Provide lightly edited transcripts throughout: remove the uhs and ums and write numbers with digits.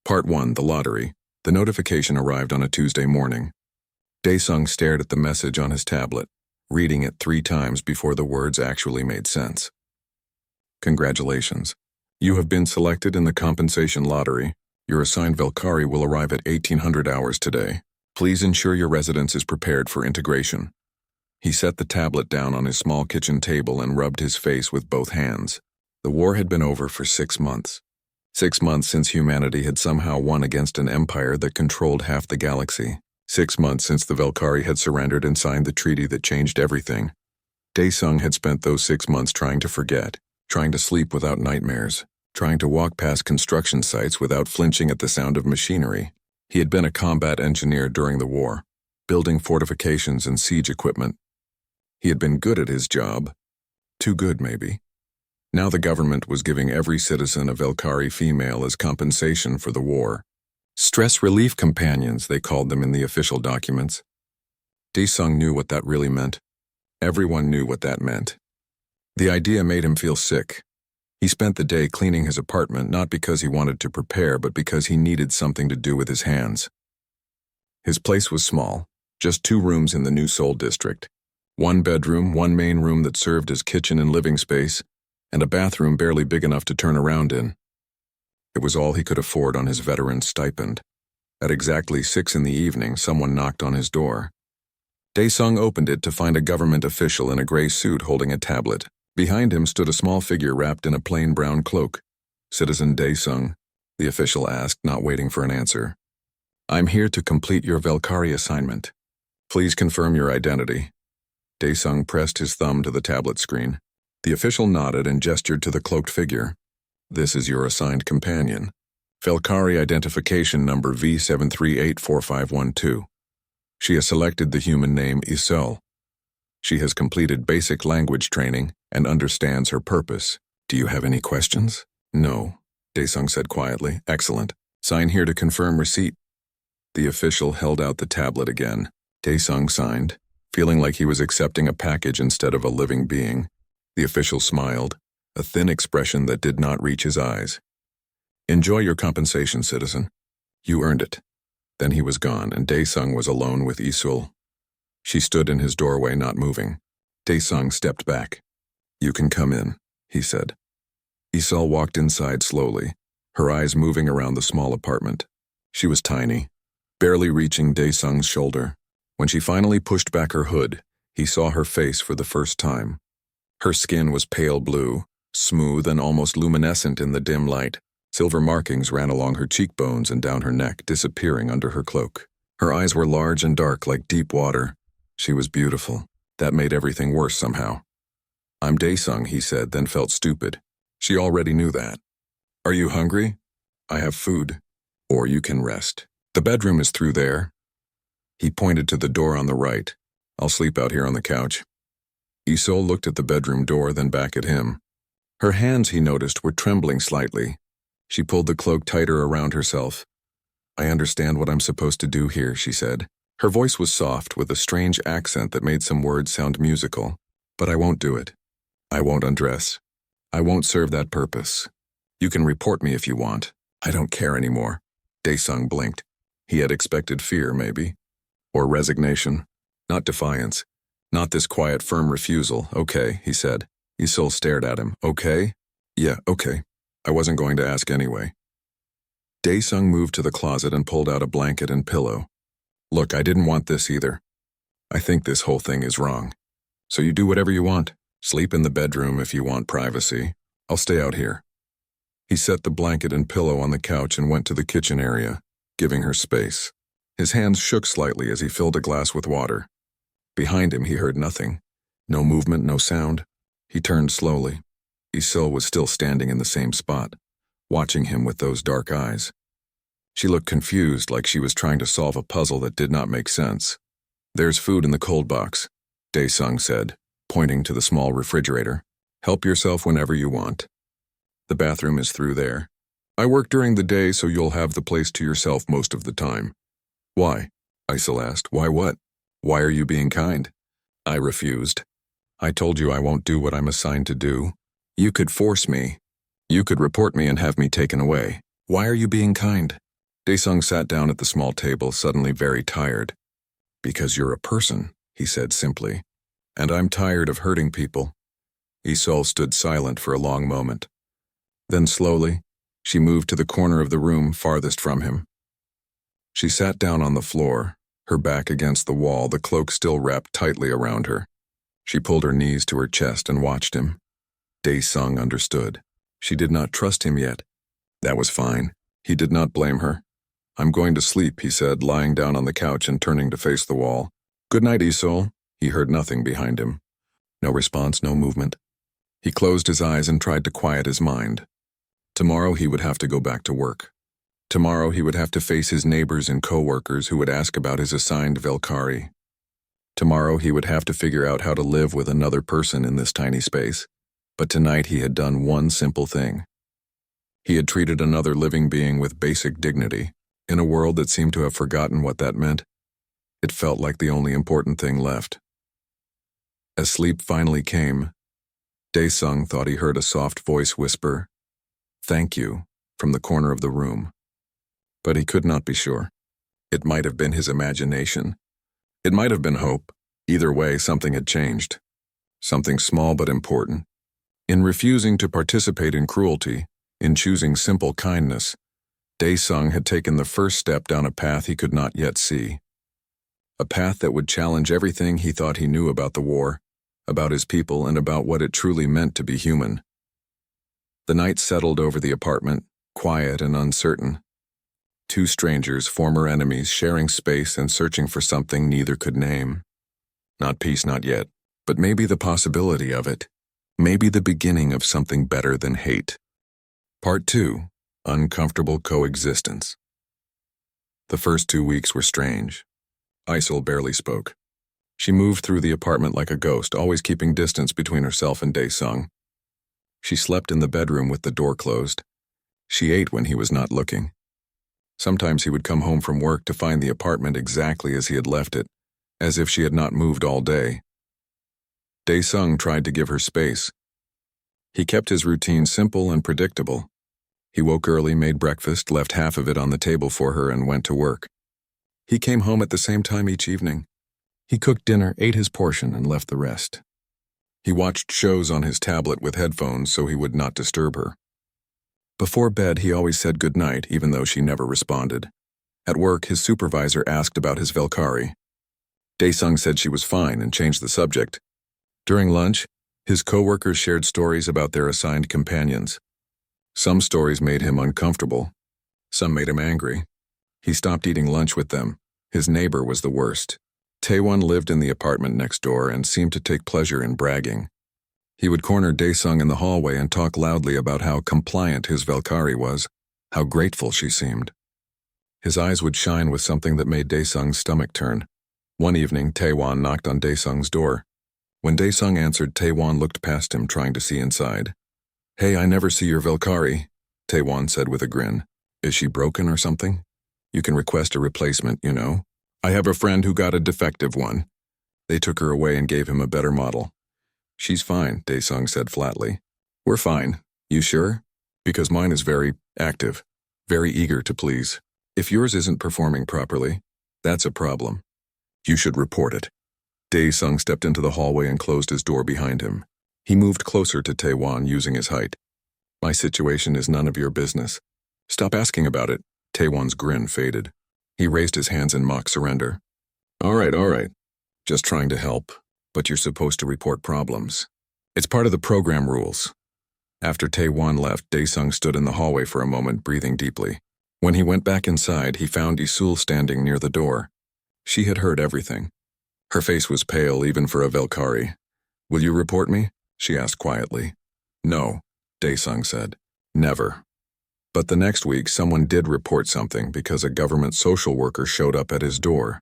Part 1, The Lottery. The notification arrived on a Tuesday morning. Daesung stared at the message on his tablet, reading it 3 times before the words actually made sense. Congratulations. You have been selected in the compensation lottery. Your assigned Valkyrie will arrive at 1800 hours today. Please ensure your residence is prepared for integration. He set the tablet down on his small kitchen table and rubbed his face with both hands. The war had been over for 6 months. 6 months since humanity had somehow won against an empire that controlled half the galaxy. 6 months since the Valkyrie had surrendered and signed the treaty that changed everything. Daesung had spent those 6 months trying to forget, trying to sleep without nightmares, trying to walk past construction sites without flinching at the sound of machinery. He had been a combat engineer during the war, building fortifications and siege equipment. He had been good at his job. Too good, maybe. Now the government was giving every citizen a Valkyrie female as compensation for the war. Stress relief companions, they called them in the official documents. Daesung knew what that really meant. Everyone knew what that meant. The idea made him feel sick. He spent the day cleaning his apartment not because he wanted to prepare, but because he needed something to do with his hands. His place was small, just 2 rooms in the New Seoul district. 1 bedroom, 1 main room that served as kitchen and living space, and a bathroom barely big enough to turn around in. It was all he could afford on his veteran stipend. At exactly 6 in the evening, someone knocked on his door. Daesung opened it to find a government official in a gray suit holding a tablet. Behind him stood a small figure wrapped in a plain brown cloak. "Citizen Daesung," the official asked, not waiting for an answer. "I'm here to complete your Valkyrie assignment. Please confirm your identity." Daesung pressed his thumb to the tablet screen. The official nodded and gestured to the cloaked figure. "This is your assigned companion. Valkyrie identification number V7384512. She has selected the human name Isol. She has completed basic language training and understands her purpose. Do you have any questions?" "No," Daesung said quietly. "Excellent. Sign here to confirm receipt." The official held out the tablet again. Daesung signed, feeling like he was accepting a package instead of a living being. The official smiled, a thin expression that did not reach his eyes. "Enjoy your compensation, citizen. You earned it." Then he was gone, and Daesung was alone with Isul. She stood in his doorway, not moving. Daesung stepped back. "You can come in," he said. Isul walked inside slowly, her eyes moving around the small apartment. She was tiny, barely reaching Daesung's shoulder. When she finally pushed back her hood, he saw her face for the first time. Her skin was pale blue, smooth and almost luminescent in the dim light. Silver markings ran along her cheekbones and down her neck, disappearing under her cloak. Her eyes were large and dark like deep water. She was beautiful. That made everything worse somehow. "I'm Daesung," he said, then felt stupid. She already knew that. "Are you hungry? I have food. Or you can rest. The bedroom is through there." He pointed to the door on the right. "I'll sleep out here on the couch." Isul looked at the bedroom door, then back at him. Her hands, he noticed, were trembling slightly. She pulled the cloak tighter around herself. "I understand what I'm supposed to do here," she said. Her voice was soft, with a strange accent that made some words sound musical. "But I won't do it. I won't undress. I won't serve that purpose. You can report me if you want. I don't care anymore." Daesung blinked. He had expected fear, maybe. Or resignation. Not defiance. Not this quiet, firm refusal. "Okay," he said. Isul stared at him. "Okay?" "Yeah, okay. I wasn't going to ask anyway." Daesung moved to the closet and pulled out a blanket and pillow. "Look, I didn't want this either. I think this whole thing is wrong. So you do whatever you want. Sleep in the bedroom if you want privacy. I'll stay out here." He set the blanket and pillow on the couch and went to the kitchen area, giving her space. His hands shook slightly as he filled a glass with water. Behind him, he heard nothing. No movement, no sound. He turned slowly. Isul was still standing in the same spot, watching him with those dark eyes. She looked confused, like she was trying to solve a puzzle that did not make sense. "There's food in the cold box," Daesung said, pointing to the small refrigerator. "Help yourself whenever you want. The bathroom is through there. I work during the day, so you'll have the place to yourself most of the time." "Why?" Isul asked. "Why what? Why are you being kind?" I refused. "I told you I won't do what I'm assigned to do. You could force me. You could report me and have me taken away. Why are you being kind?" Daesung sat down at the small table, suddenly very tired. "Because you're a person," he said simply. "And I'm tired of hurting people." Isol stood silent for a long moment. Then slowly, she moved to the corner of the room farthest from him. She sat down on the floor, her back against the wall, the cloak still wrapped tightly around her. She pulled her knees to her chest and watched him. Daesung understood. She did not trust him yet. That was fine. He did not blame her. "I'm going to sleep," he said, lying down on the couch and turning to face the wall. "Good night, Isol." He heard nothing behind him. No response, no movement. He closed his eyes and tried to quiet his mind. Tomorrow he would have to go back to work. Tomorrow he would have to face his neighbors and co-workers who would ask about his assigned Valkyrie. Tomorrow he would have to figure out how to live with another person in this tiny space. But tonight he had done one simple thing. He had treated another living being with basic dignity, in a world that seemed to have forgotten what that meant. It felt like the only important thing left. As sleep finally came, Daesung thought he heard a soft voice whisper, "Thank you," from the corner of the room. But he could not be sure. It might have been his imagination. It might have been hope. Either way, something had changed. Something small but important. In refusing to participate in cruelty, in choosing simple kindness, Daesung had taken the first step down a path he could not yet see. A path that would challenge everything he thought he knew about the war, about his people, and about what it truly meant to be human. The night settled over the apartment, quiet and uncertain. Two strangers, former enemies, sharing space and searching for something neither could name. Not peace, not yet, but maybe the possibility of it. Maybe the beginning of something better than hate. Part 2. Uncomfortable Coexistence. The first 2 weeks were strange. Isol barely spoke. She moved through the apartment like a ghost, always keeping distance between herself and Daesung. She slept in the bedroom with the door closed. She ate when he was not looking. Sometimes he would come home from work to find the apartment exactly as he had left it, as if she had not moved all day. Daesung tried to give her space. He kept his routine simple and predictable. He woke early, made breakfast, left half of it on the table for her, and went to work. He came home at the same time each evening. He cooked dinner, ate his portion, and left the rest. He watched shows on his tablet with headphones so he would not disturb her. Before bed, he always said good night, even though she never responded. At work, his supervisor asked about his Valkyrie. Daesung said she was fine and changed the subject. During lunch, his co-workers shared stories about their assigned companions. Some stories made him uncomfortable. Some made him angry. He stopped eating lunch with them. His neighbor was the worst. Taewon lived in the apartment next door and seemed to take pleasure in bragging. He would corner Daesung in the hallway and talk loudly about how compliant his Valkyrie was, how grateful she seemed. His eyes would shine with something that made Daesung's stomach turn. One evening, Taewon knocked on Daesung's door. When Daesung answered, Taewon looked past him, trying to see inside. "Hey, I never see your Valkyrie," Taewon said with a grin. "Is she broken or something? You can request a replacement, you know. I have a friend who got a defective one." They took her away and gave him a better model. "She's fine," Daesung said flatly. "We're fine. You sure? Because mine is very active, very eager to please. If yours isn't performing properly, that's a problem. You should report it." Daesung stepped into the hallway and closed his door behind him. He moved closer to Taewon, using his height. "My situation is none of your business. Stop asking about it." Taewon's grin faded. He raised his hands in mock surrender. All right. Just trying to help, but you're supposed to report problems. It's part of the program rules." After Taewon left, Daesung stood in the hallway for a moment, breathing deeply. When he went back inside, he found Isul standing near the door. She had heard everything. Her face was pale, even for a Valkyrie. "Will you report me?" she asked quietly. "No," Daesung said. "Never." But the next week, someone did report something because a government social worker showed up at his door.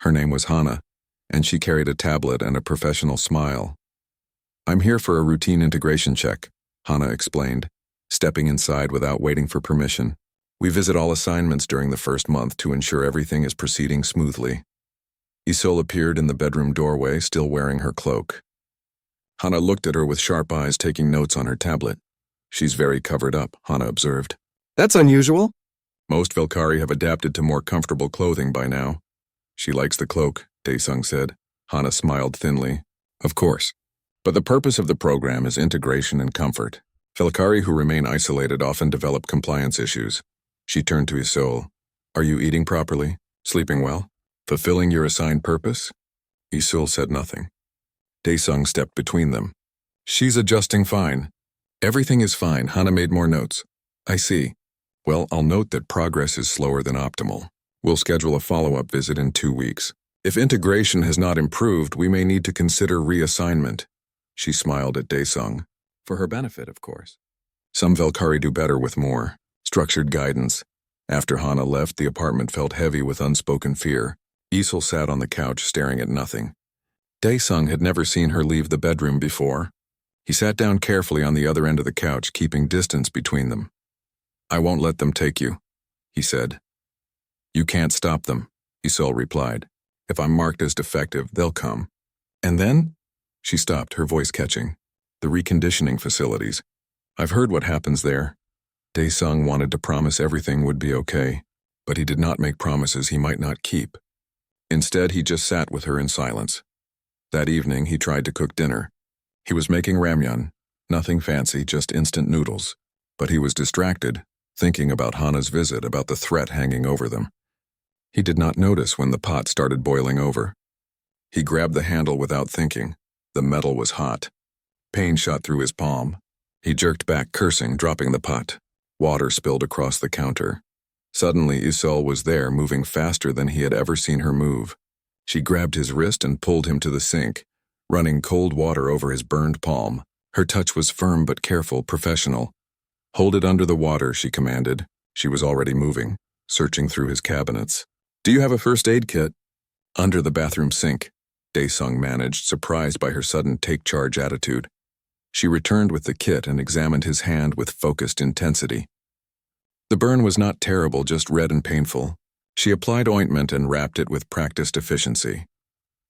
Her name was Hana, and she carried a tablet and a professional smile. "I'm here for a routine integration check," Hana explained, stepping inside without waiting for permission. "We visit all assignments during the first month to ensure everything is proceeding smoothly." Isul appeared in the bedroom doorway, still wearing her cloak. Hana looked at her with sharp eyes, taking notes on her tablet. "She's very covered up," Hana observed. That's unusual. Most Velkari have adapted to more comfortable clothing by now. She likes the cloak, Daesung said. Hana smiled thinly. Of course. But the purpose of the program is integration and comfort. Velkari who remain isolated often develop compliance issues. She turned to Isolde. Are you eating properly? Sleeping well? Fulfilling your assigned purpose? Isolde said nothing. Daesung stepped between them. She's adjusting fine. Everything is fine. Hana made more notes. I see. Well, I'll note that progress is slower than optimal. We'll schedule a follow-up visit in 2 weeks. If integration has not improved, we may need to consider reassignment. She smiled at Daesung. For her benefit, of course. Some Velkari do better with more structured guidance. After Hana left, the apartment felt heavy with unspoken fear. Isolde sat on the couch staring at nothing. Daesung had never seen her leave the bedroom before. He sat down carefully on the other end of the couch, keeping distance between them. I won't let them take you, he said. You can't stop them, Isolde replied. If I'm marked as defective, they'll come. And then? She stopped, her voice catching. The reconditioning facilities. I've heard what happens there. Daesung wanted to promise everything would be okay, but he did not make promises he might not keep. Instead, he just sat with her in silence. That evening, he tried to cook dinner. He was making ramyun, nothing fancy, just instant noodles. But he was distracted, thinking about Hana's visit, about the threat hanging over them. He did not notice when the pot started boiling over. He grabbed the handle without thinking. The metal was hot. Pain shot through his palm. He jerked back, cursing, dropping the pot. Water spilled across the counter. Suddenly, Isolde was there, moving faster than he had ever seen her move. She grabbed his wrist and pulled him to the sink, running cold water over his burned palm. Her touch was firm but careful, professional. Hold it under the water, she commanded. She was already moving, searching through his cabinets. Do you have a first aid kit? Under the bathroom sink, Daesung managed, surprised by her sudden take-charge attitude. She returned with the kit and examined his hand with focused intensity. The burn was not terrible, just red and painful. She applied ointment and wrapped it with practiced efficiency.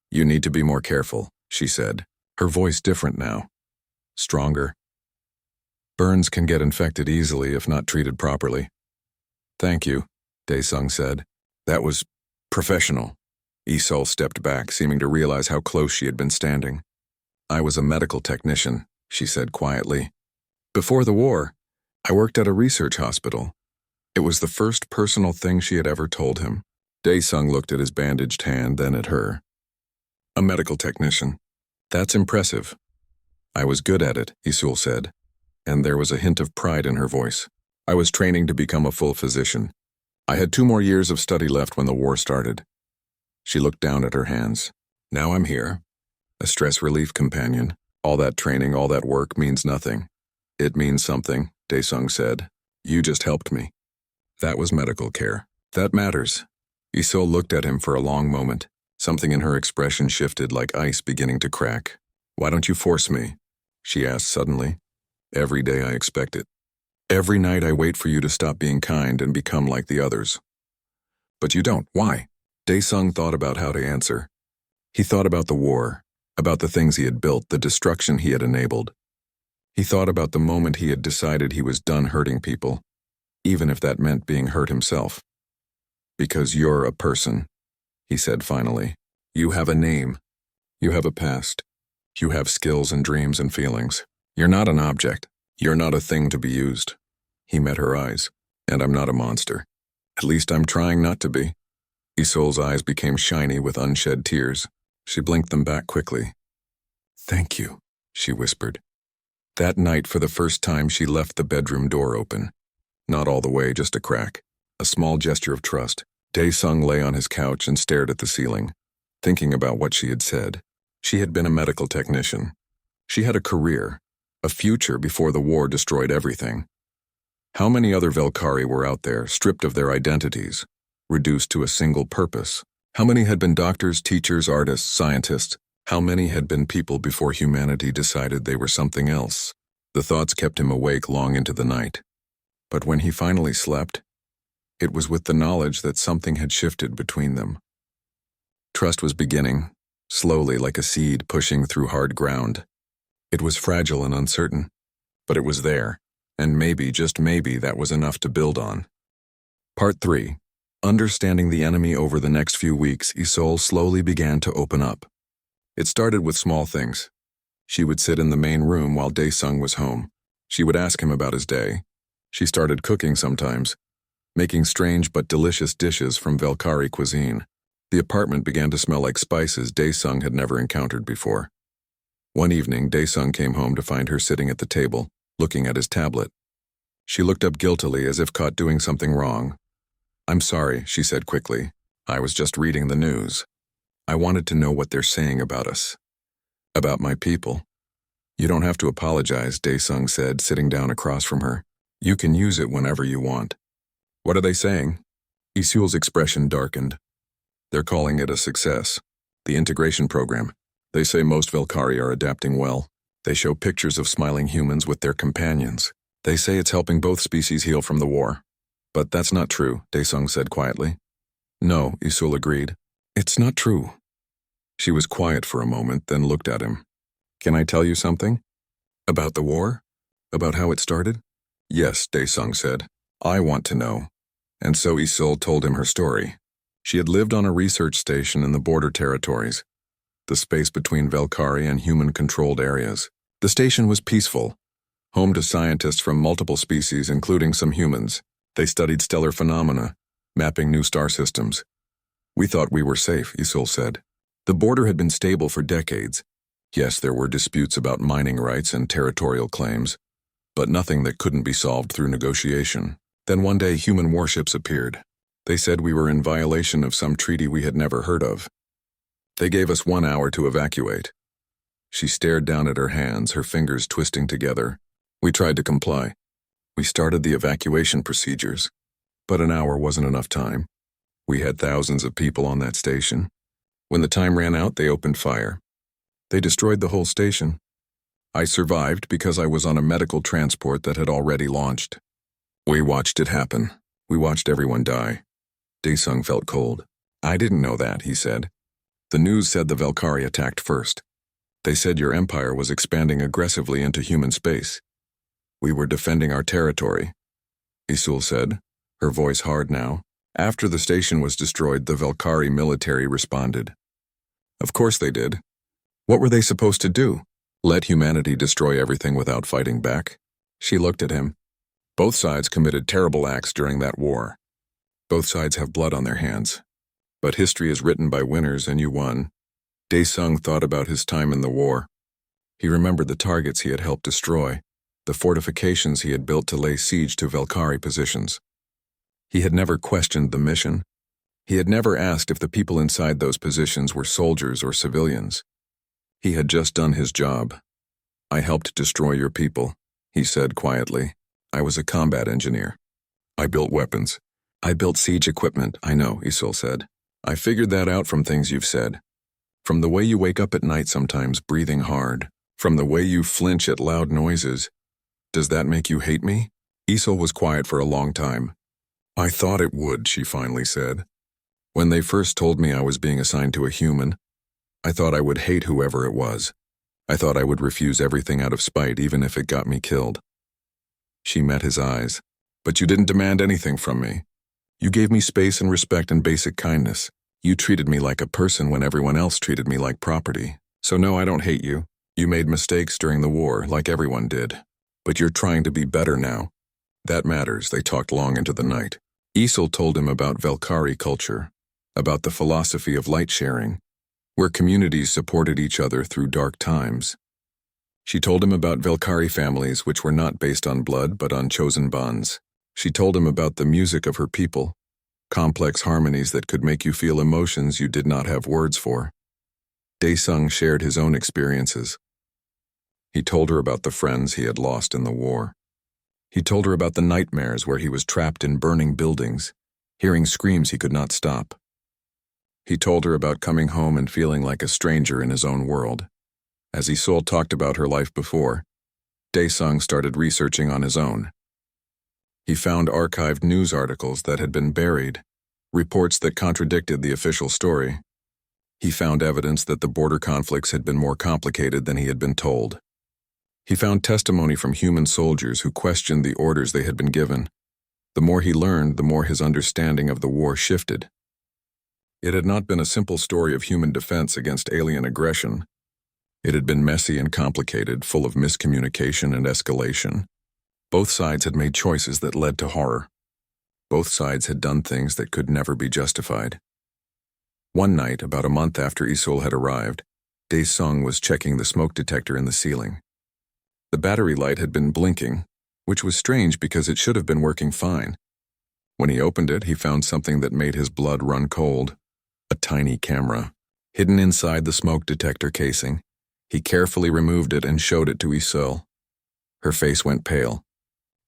You need to be more careful, she said, her voice different now. Stronger. Burns can get infected easily if not treated properly. Thank you, Daesung said. That was professional. Isolde stepped back, seeming to realize how close she had been standing. I was a medical technician, she said quietly. Before the war, I worked at a research hospital. It was the first personal thing she had ever told him. Daesung looked at his bandaged hand, then at her. A medical technician. That's impressive. I was good at it, Isolde said, and there was a hint of pride in her voice. I was training to become a full physician. I had 2 more years of study left when the war started. She looked down at her hands. Now I'm here. A stress relief companion. All that training, all that work means nothing. It means something, Daesung said. You just helped me. That was medical care. That matters. Isolde looked at him for a long moment. Something in her expression shifted like ice beginning to crack. Why don't you force me? She asked suddenly. Every day I expect it. Every night I wait for you to stop being kind and become like the others. But you don't. Why? Daesung thought about how to answer. He thought about the war, about the things he had built, the destruction he had enabled. He thought about the moment he had decided he was done hurting people, even if that meant being hurt himself. Because you're a person, he said finally. You have a name. You have a past. You have skills and dreams and feelings. You're not an object. You're not a thing to be used. He met her eyes. And I'm not a monster. At least I'm trying not to be. Isolde's eyes became shiny with unshed tears. She blinked them back quickly. Thank you, she whispered. That night, for the first time, she left the bedroom door open. Not all the way, just a crack. A small gesture of trust. Daesung lay on his couch and stared at the ceiling, thinking about what she had said. She had been a medical technician. She had a career, a future before the war destroyed everything. How many other Velkari were out there, stripped of their identities, reduced to a single purpose? How many had been doctors, teachers, artists, scientists? How many had been people before humanity decided they were something else? The thoughts kept him awake long into the night. But when he finally slept, it was with the knowledge that something had shifted between them. Trust was beginning, slowly like a seed pushing through hard ground. It was fragile and uncertain, but it was there, and maybe, just maybe, that was enough to build on. Part 3. Understanding the enemy. Over the next few weeks, Isol slowly began to open up. It started with small things. She would sit in the main room while Daesung was home. She would ask him about his day. She started cooking sometimes, making strange but delicious dishes from Velkari cuisine. The apartment began to smell like spices Daesung had never encountered before. One evening, Daesung came home to find her sitting at the table, looking at his tablet. She looked up guiltily as if caught doing something wrong. "I'm sorry," she said quickly. "I was just reading the news. I wanted to know what they're saying about us. About my people." "You don't have to apologize," Daesung said, sitting down across from her. "You can use it whenever you want." "What are they saying?" Isul's expression darkened. "They're calling it a success. The integration program. They say most Velkari are adapting well. They show pictures of smiling humans with their companions. They say it's helping both species heal from the war." "But that's not true," Daesung said quietly. "No," Isul agreed. "It's not true." She was quiet for a moment, then looked at him. "Can I tell you something? About the war? About how it started?" "Yes," Daesung said. "I want to know." And so Isul told him her story. She had lived on a research station in the border territories, the space between Velkari and human-controlled areas. The station was peaceful, home to scientists from multiple species, including some humans. They studied stellar phenomena, mapping new star systems. "We thought we were safe," Isul said. The border had been stable for decades. Yes, there were disputes about mining rights and territorial claims, but nothing that couldn't be solved through negotiation. Then one day human warships appeared. They said we were in violation of some treaty we had never heard of. They gave us 1 hour to evacuate. She stared down at her hands, her fingers twisting together. We tried to comply. We started the evacuation procedures, but an hour wasn't enough time. We had thousands of people on that station. When the time ran out, they opened fire. They destroyed the whole station. I survived because I was on a medical transport that had already launched. We watched it happen. We watched everyone die." Daesung felt cold. "I didn't know that," he said. "The news said the Velkari attacked first. They said your empire was expanding aggressively into human space. We were defending our territory," Isul said, her voice hard now. "After the station was destroyed, the Velkari military responded." "Of course they did. What were they supposed to do? Let humanity destroy everything without fighting back?" She looked at him. "Both sides committed terrible acts during that war. Both sides have blood on their hands. But history is written by winners, and you won." Daesung thought about his time in the war. He remembered the targets he had helped destroy, the fortifications he had built to lay siege to Velkari positions. He had never questioned the mission. He had never asked if the people inside those positions were soldiers or civilians. He had just done his job. "I helped destroy your people," he said quietly. "I was a combat engineer. I built weapons. I built siege equipment." "I know," Isul said. "I figured that out from things you've said. From the way you wake up at night sometimes, breathing hard. From the way you flinch at loud noises. Does that make you hate me?" Isul was quiet for a long time. "I thought it would," she finally said. "When they first told me I was being assigned to a human, I thought I would hate whoever it was. I thought I would refuse everything out of spite, even if it got me killed." She met his eyes. "But you didn't demand anything from me. You gave me space and respect and basic kindness. You treated me like a person when everyone else treated me like property. So no, I don't hate you. You made mistakes during the war, like everyone did. But you're trying to be better now. That matters." They talked long into the night. Isul told him about Velkari culture, about the philosophy of light sharing, where communities supported each other through dark times. She told him about Velkari families which were not based on blood but on chosen bonds. She told him about the music of her people, complex harmonies that could make you feel emotions you did not have words for. Daesung shared his own experiences. He told her about the friends he had lost in the war. He told her about the nightmares where he was trapped in burning buildings, hearing screams he could not stop. He told her about coming home and feeling like a stranger in his own world. As Isul talked about her life before, Daesung started researching on his own. He found archived news articles that had been buried, reports that contradicted the official story. He found evidence that the border conflicts had been more complicated than he had been told. He found testimony from human soldiers who questioned the orders they had been given. The more he learned, the more his understanding of the war shifted. It had not been a simple story of human defense against alien aggression. It had been messy and complicated, full of miscommunication and escalation. Both sides had made choices that led to horror. Both sides had done things that could never be justified. One night, about a month after Isul had arrived, Dae-sung was checking the smoke detector in the ceiling. The battery light had been blinking, which was strange because it should have been working fine. When he opened it, he found something that made his blood run cold. A tiny camera, hidden inside the smoke detector casing. He carefully removed it and showed it to Isul. Her face went pale.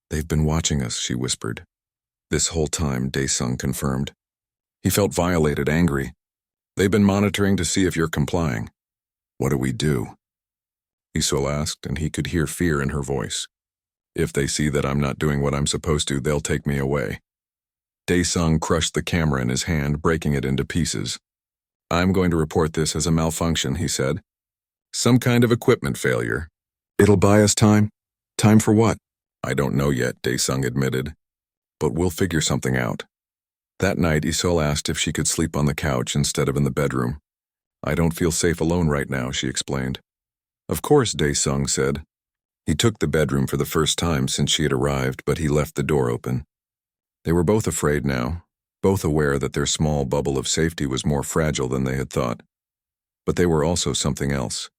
"They've been watching us," she whispered. "This whole time," Dae-sung confirmed. He felt violated, angry. "They've been monitoring to see if you're complying." "What do we do?" Isul asked, and he could hear fear in her voice. "If they see that I'm not doing what I'm supposed to, they'll take me away." Dae-sung crushed the camera in his hand, breaking it into pieces. "I'm going to report this as a malfunction," he said. "Some kind of equipment failure." "It'll buy us time?" "Time for what?" "I don't know yet," Dae-sung admitted. "But we'll figure something out." That night, Isul asked if she could sleep on the couch instead of in the bedroom. "I don't feel safe alone right now," she explained. "Of course," Dae-sung said. He took the bedroom for the first time since she had arrived, but he left the door open. They were both afraid now, both aware that their small bubble of safety was more fragile than they had thought. But they were also something else.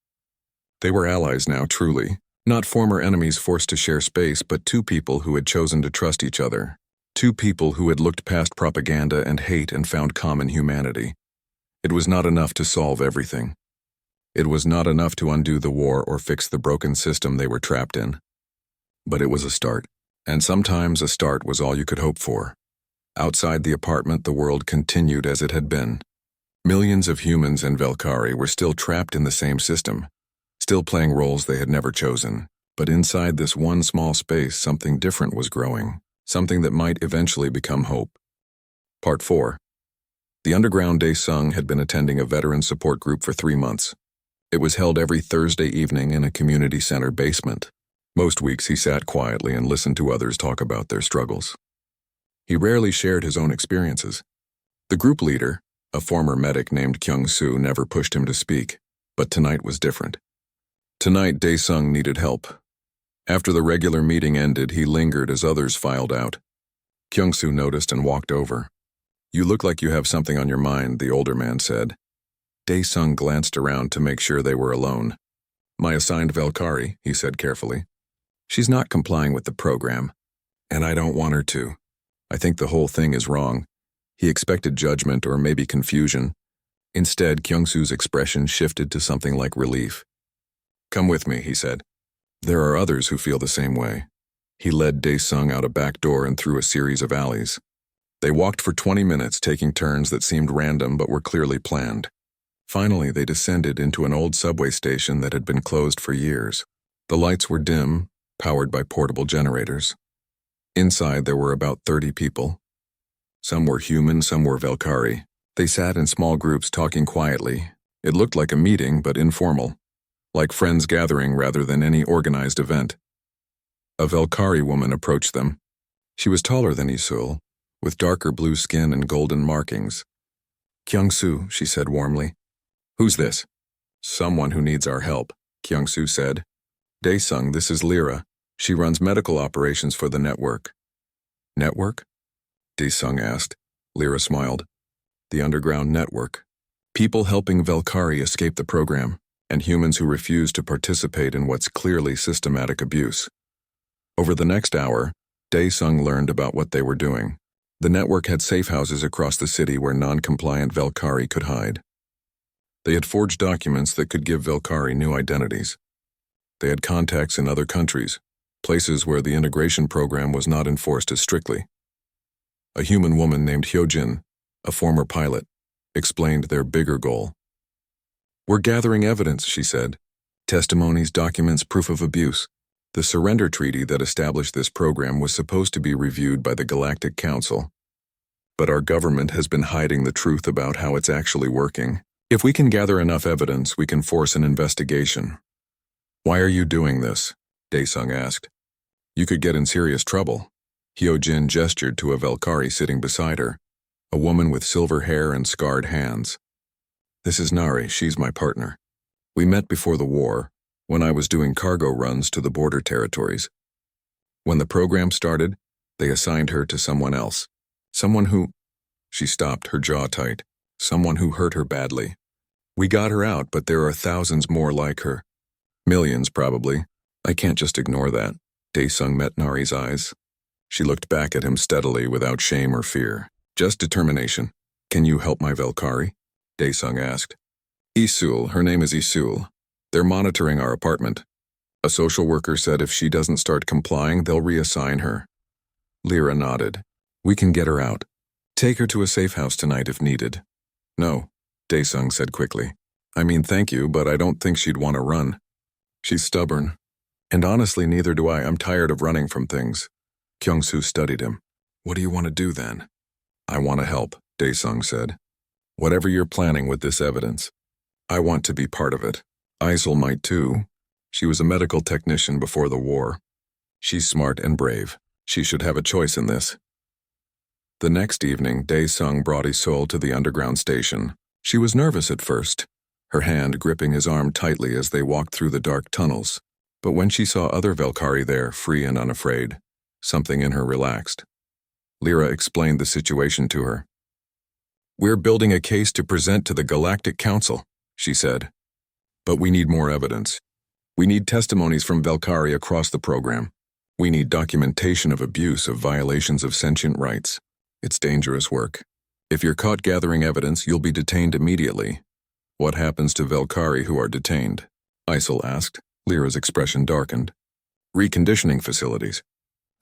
They were allies now, truly, not former enemies forced to share space, but two people who had chosen to trust each other. Two people who had looked past propaganda and hate and found common humanity. It was not enough to solve everything. It was not enough to undo the war or fix the broken system they were trapped in. But it was a start. And sometimes a start was all you could hope for. Outside the apartment, the world continued as it had been. Millions of humans and Valkyrie were still trapped in the same system, still playing roles they had never chosen. But inside this one small space, something different was growing, something that might eventually become hope. Part 4. The underground Dae-sung had been attending a veteran support group for 3 months. It was held every Thursday evening in a community center basement. Most weeks he sat quietly and listened to others talk about their struggles. He rarely shared his own experiences. The group leader, a former medic named Kyung-soo, never pushed him to speak, but tonight was different. Tonight, Dae-sung needed help. After the regular meeting ended, he lingered as others filed out. Kyung-soo noticed and walked over. "You look like you have something on your mind," the older man said. Dae-sung glanced around to make sure they were alone. "My assigned Valkyrie," he said carefully. "She's not complying with the program, and I don't want her to. I think the whole thing is wrong." He expected judgment or maybe confusion. Instead, Kyung-soo's expression shifted to something like relief. "Come with me," he said. "There are others who feel the same way." He led Dae-sung out a back door and through a series of alleys. They walked for 20 minutes, taking turns that seemed random but were clearly planned. Finally, they descended into an old subway station that had been closed for years. The lights were dim, powered by portable generators. Inside, there were about 30 people. Some were human, some were Valkyrie. They sat in small groups talking quietly. It looked like a meeting, but informal, like friends gathering rather than any organized event. A Valkyrie woman approached them. She was taller than Isul, with darker blue skin and golden markings. "Kyung-soo," she said warmly. "Who's this?" "Someone who needs our help," Kyung-soo said. "Dae-sung, this is Lyra. She runs medical operations for the network." "Network?" Dae-sung asked. Lyra smiled. "The underground network. People helping Valkyrie escape the program, and humans who refuse to participate in what's clearly systematic abuse." Over the next hour, Dae-sung learned about what they were doing. The network had safe houses across the city where non-compliant Valkyrie could hide. They had forged documents that could give Valkyrie new identities. They had contacts in other countries, places where the integration program was not enforced as strictly. A human woman named Hyojin, a former pilot, explained their bigger goal. "We're gathering evidence," she said. "Testimonies, documents, proof of abuse. The surrender treaty that established this program was supposed to be reviewed by the Galactic Council. But our government has been hiding the truth about how it's actually working. If we can gather enough evidence, we can force an investigation." "Why are you doing this?" Dae-sung asked. "You could get in serious trouble." Hyojin gestured to a Valkyrie sitting beside her, a woman with silver hair and scarred hands. This is Nari, she's my partner. We met before the war, when I was doing cargo runs to the border territories. When the program started, they assigned her to someone else. Someone who... She stopped, her jaw tight. Someone who hurt her badly. We got her out, but there are thousands more like her. Millions, probably. I can't just ignore that. Daesung met Nari's eyes. She looked back at him steadily, without shame or fear. Just determination. Can you help my Valkyrie? Daesung asked. Isul, her name is Isul. They're monitoring our apartment. A social worker said if she doesn't start complying, they'll reassign her. Lyra nodded. We can get her out. Take her to a safe house tonight if needed. No, Daesung said quickly. I mean, thank you, but I don't think she'd want to run. She's stubborn. And honestly, neither do I. I'm tired of running from things. Kyung-soo studied him. What do you want to do then? I want to help, Daesung said. Whatever you're planning with this evidence, I want to be part of it. Isul might too. She was a medical technician before the war. She's smart and brave. She should have a choice in this. The next evening, Daesung brought Isul to the underground station. She was nervous at first, her hand gripping his arm tightly as they walked through the dark tunnels. But when she saw other Valkyrie there, free and unafraid, something in her relaxed. Lyra explained the situation to her. We're building a case to present to the Galactic Council, she said. But we need more evidence. We need testimonies from Valkyrie across the program. We need documentation of abuse, of violations of sentient rights. It's dangerous work. If you're caught gathering evidence, you'll be detained immediately. What happens to Valkyrie who are detained? Isul asked. Lyra's expression darkened. Reconditioning facilities.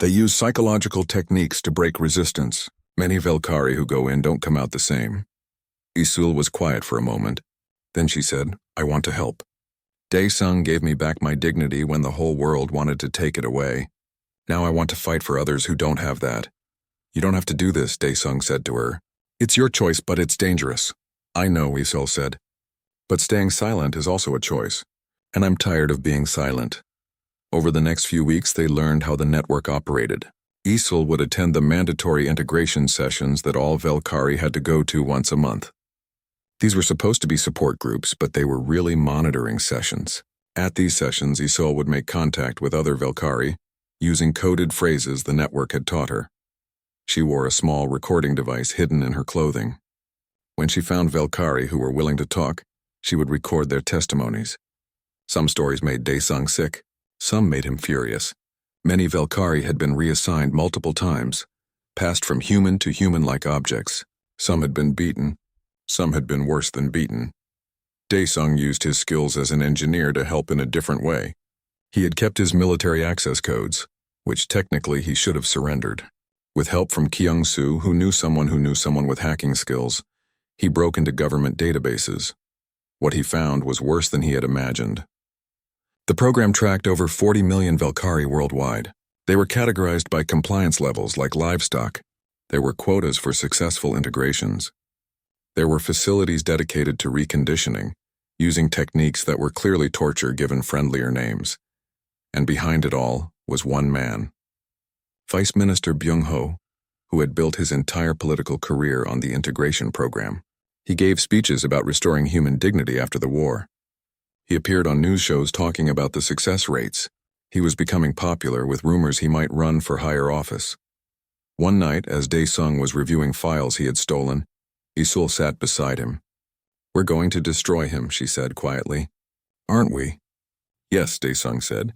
They use psychological techniques to break resistance. Many Valkyrie who go in don't come out the same. Isul was quiet for a moment. Then she said, I want to help. Daesung gave me back my dignity when the whole world wanted to take it away. Now I want to fight for others who don't have that. You don't have to do this, Daesung said to her. It's your choice, but it's dangerous. I know, Isul said. But staying silent is also a choice. And I'm tired of being silent. Over the next few weeks, they learned how the network operated. Isul would attend the mandatory integration sessions that all Valkyrie had to go to once a month. These were supposed to be support groups, but they were really monitoring sessions. At these sessions, Isul would make contact with other Valkyrie, using coded phrases the network had taught her. She wore a small recording device hidden in her clothing. When she found Valkyrie who were willing to talk, she would record their testimonies. Some stories made Daesung sick. Some made him furious. Many Valkyrie had been reassigned multiple times, passed from human to human-like objects. Some had been beaten. Some had been worse than beaten. Daesung used his skills as an engineer to help in a different way. He had kept his military access codes, which technically he should have surrendered. With help from Kyung-soo, who knew someone with hacking skills, he broke into government databases. What he found was worse than he had imagined. The program tracked over 40 million Valkyrie worldwide. They were categorized by compliance levels like livestock. There were quotas for successful integrations. There were facilities dedicated to reconditioning, using techniques that were clearly torture given friendlier names. And behind it all was one man. Vice Minister Byung-ho, who had built his entire political career on the integration program. He gave speeches about restoring human dignity after the war. He appeared on news shows talking about the success rates. He was becoming popular with rumors he might run for higher office. One night, as Daesung was reviewing files he had stolen, Isul sat beside him. We're going to destroy him, she said quietly. Aren't we? Yes, Daesung said.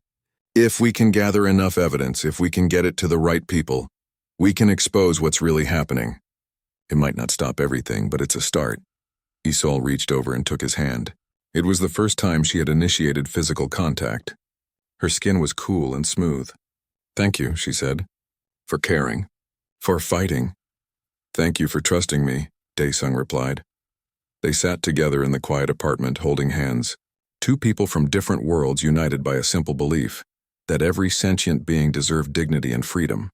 If we can gather enough evidence, if we can get it to the right people, we can expose what's really happening. It might not stop everything, but it's a start. Isul reached over and took his hand. It was the first time she had initiated physical contact. Her skin was cool and smooth. Thank you, she said. For caring. For fighting. Thank you for trusting me, Daesung replied. They sat together in the quiet apartment, holding hands. Two people from different worlds united by a simple belief that every sentient being deserved dignity and freedom.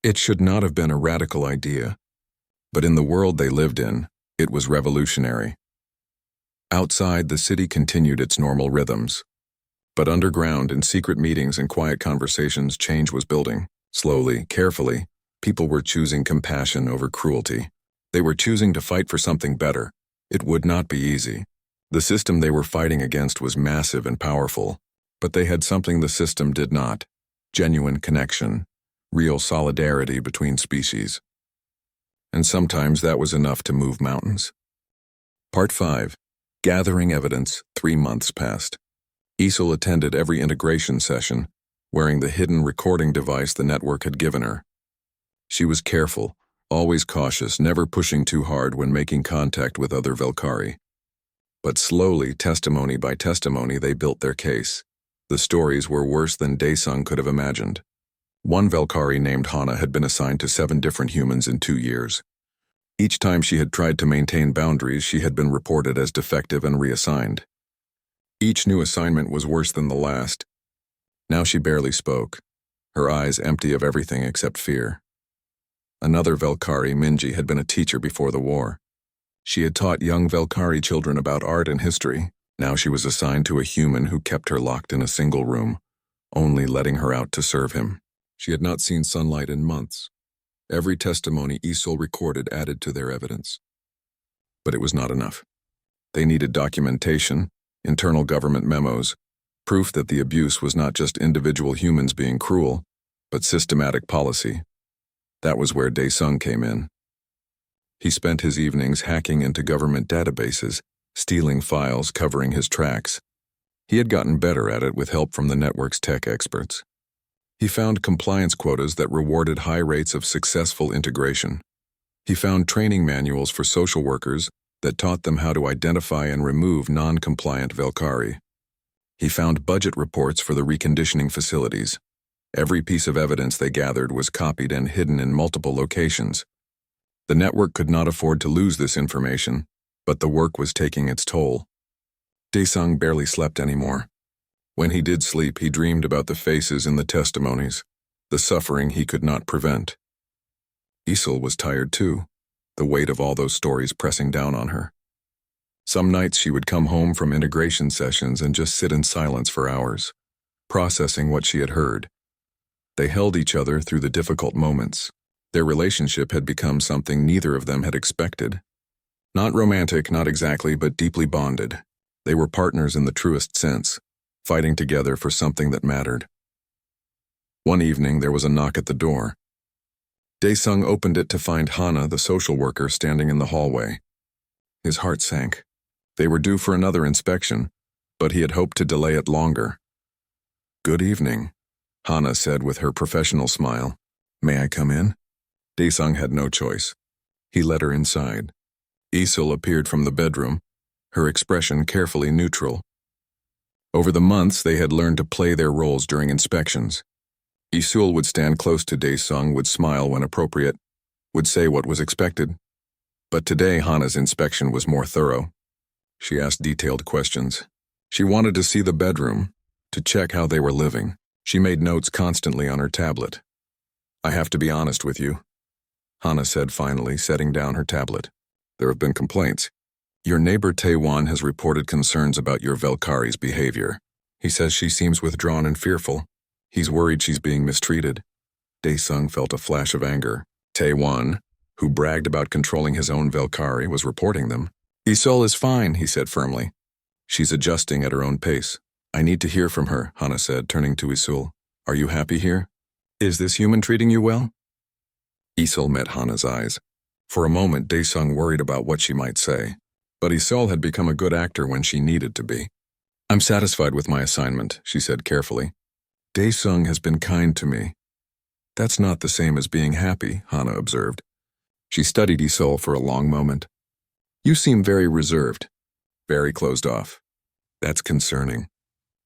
It should not have been a radical idea, but in the world they lived in, it was revolutionary. Outside, the city continued its normal rhythms. But underground, in secret meetings and quiet conversations, change was building. Slowly, carefully, people were choosing compassion over cruelty. They were choosing to fight for something better. It would not be easy. The system they were fighting against was massive and powerful, but they had something the system did not: genuine connection, real solidarity between species. And sometimes that was enough to move mountains. Part 5. Gathering evidence. 3 months passed. Isel attended every integration session, wearing the hidden recording device the network had given her. She was careful, always cautious, never pushing too hard when making contact with other Velkari. But slowly, testimony by testimony, they built their case. The stories were worse than Daesung could have imagined. One Velkari named Hana had been assigned to 7 different humans in 2 years. Each time she had tried to maintain boundaries, she had been reported as defective and reassigned. Each new assignment was worse than the last. Now she barely spoke, her eyes empty of everything except fear. Another Velkari, Minji, had been a teacher before the war. She had taught young Velkari children about art and history. Now she was assigned to a human who kept her locked in a single room, only letting her out to serve him. She had not seen sunlight in months. Every testimony Isel recorded added to their evidence. But it was not enough. They needed documentation, internal government memos, proof that the abuse was not just individual humans being cruel, but systematic policy. That was where Daesung came in. He spent his evenings hacking into government databases, stealing files covering his tracks. He had gotten better at it with help from the network's tech experts. He found compliance quotas that rewarded high rates of successful integration. He found training manuals for social workers that taught them how to identify and remove non-compliant Velkari. He found budget reports for the reconditioning facilities. Every piece of evidence they gathered was copied and hidden in multiple locations. The network could not afford to lose this information, but the work was taking its toll. Daesung barely slept anymore. When he did sleep, he dreamed about the faces in the testimonies, the suffering he could not prevent. Isel was tired too, the weight of all those stories pressing down on her. Some nights she would come home from integration sessions and just sit in silence for hours, processing what she had heard. They held each other through the difficult moments. Their relationship had become something neither of them had expected. Not romantic, not exactly, but deeply bonded. They were partners in the truest sense, fighting together for something that mattered. One evening, there was a knock at the door. Daesung opened it to find Hana, the social worker, standing in the hallway. His heart sank. They were due for another inspection, but he had hoped to delay it longer. "Good evening," Hana said with her professional smile. "May I come in?" Daesung had no choice. He led her inside. Isel appeared from the bedroom, her expression carefully neutral. Over the months, they had learned to play their roles during inspections. Isel would stand close to Daesung, would smile when appropriate, would say what was expected. But today, Hana's inspection was more thorough. She asked detailed questions. She wanted to see the bedroom, to check how they were living. She made notes constantly on her tablet. "I have to be honest with you," Hana said finally, setting down her tablet. "There have been complaints. Your neighbor Taewan has reported concerns about your Velkari's behavior. He says she seems withdrawn and fearful. He's worried she's being mistreated." Daesung felt a flash of anger. Taewan, who bragged about controlling his own Velkari, was reporting them. "Isel is fine," he said firmly. "She's adjusting at her own pace. I need to hear from her," Hana said, turning to Isel. "Are you happy here? Is this human treating you well?" Isel met Hana's eyes. For a moment, Daesung worried about what she might say. But Isel had become a good actor when she needed to be. "I'm satisfied with my assignment," she said carefully. "Daesung has been kind to me." "That's not the same as being happy," Hana observed. She studied Isel for a long moment. "You seem very reserved, very closed off. That's concerning.